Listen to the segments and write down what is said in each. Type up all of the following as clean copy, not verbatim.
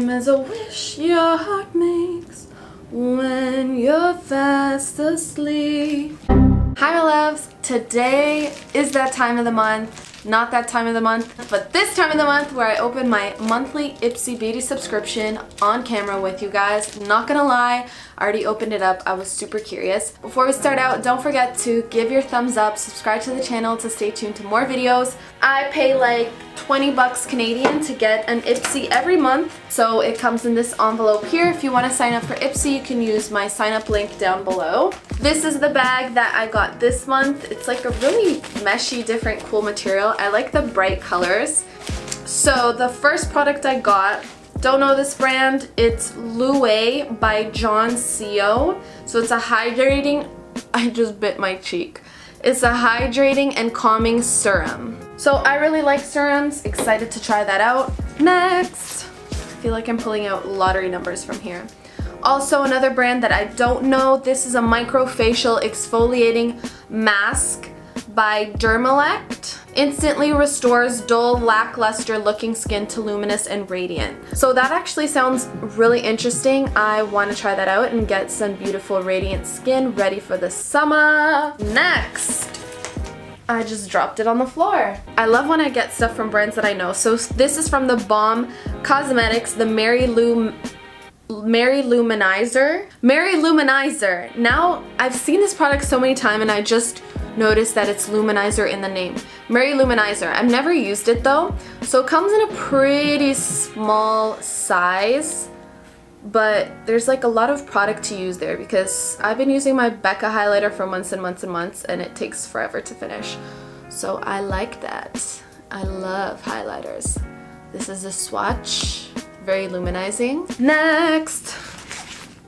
Time is a wish your heart makes when you're fast asleep. Hi my loves, today is that time of the month, not that time of the month, but this time of the month where I open my monthly Ipsy Beauty subscription on camera with you guys. Not gonna lie, I already opened it up. I was super curious. Before we start out, don't forget to give your thumbs up, subscribe to the channel to stay tuned to more videos. I pay like 20 bucks Canadian to get an Ipsy every month, so it comes in this envelope here. If you want to sign up for Ipsy, you can use my sign up link down below. This is the bag that I got this month. It's like a really meshy, different, cool material. I like the bright colors. So the first product I got, don't know this brand, it's Lou by John Co. So it's a hydrating, I just bit my cheek. It's a hydrating and calming serum. So I really like serums, excited to try that out. Next, I feel like I'm pulling out lottery numbers from here. Also another brand that I don't know, this is a microfacial exfoliating mask by Dermaelect. Instantly restores dull, lackluster looking skin to luminous and radiant. So that actually sounds really interesting. I want to try that out and get some beautiful radiant skin ready for the summer. Next, I just dropped it on the floor. I love when I get stuff from brands that I know. So this is from the Balm Cosmetics, the Lou Manizer. Now, I've seen this product so many times and I just noticed that it's Lou Manizer in the name. Lou Manizer. I've never used it though. So it comes in a pretty small size, but there's like a lot of product to use there because I've been using my Becca highlighter for months and months and months and it takes forever to finish. So I like that. I love highlighters. This is a swatch. Very luminizing. Next,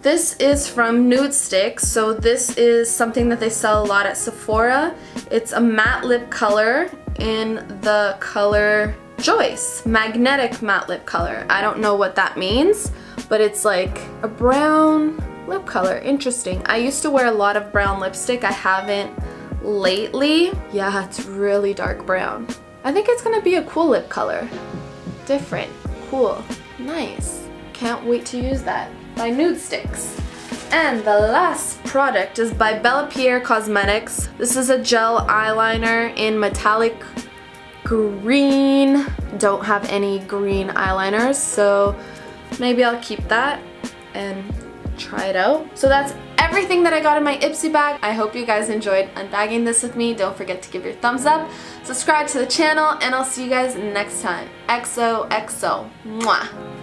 this is from Nude Sticks. So this is something that they sell a lot at Sephora. It's a matte lip color in the color Joyce. Magnetic matte lip color. I don't know what that means, but it's like a brown lip color. Interesting. I used to wear a lot of brown lipstick. I haven't lately. Yeah, it's really dark brown. I think it's gonna be a cool lip color. Different. Cool. Nice. Can't wait to use that. By Nude Sticks. And the last product is by Balm Cosmetics. This is a gel eyeliner in metallic green. Don't have any green eyeliners, so maybe I'll keep that and try it out. So that's everything that I got in my Ipsy bag. I hope you guys enjoyed unbagging this with me. Don't forget to give your thumbs up, subscribe to the channel, and I'll see you guys next time. XOXO. Mwah.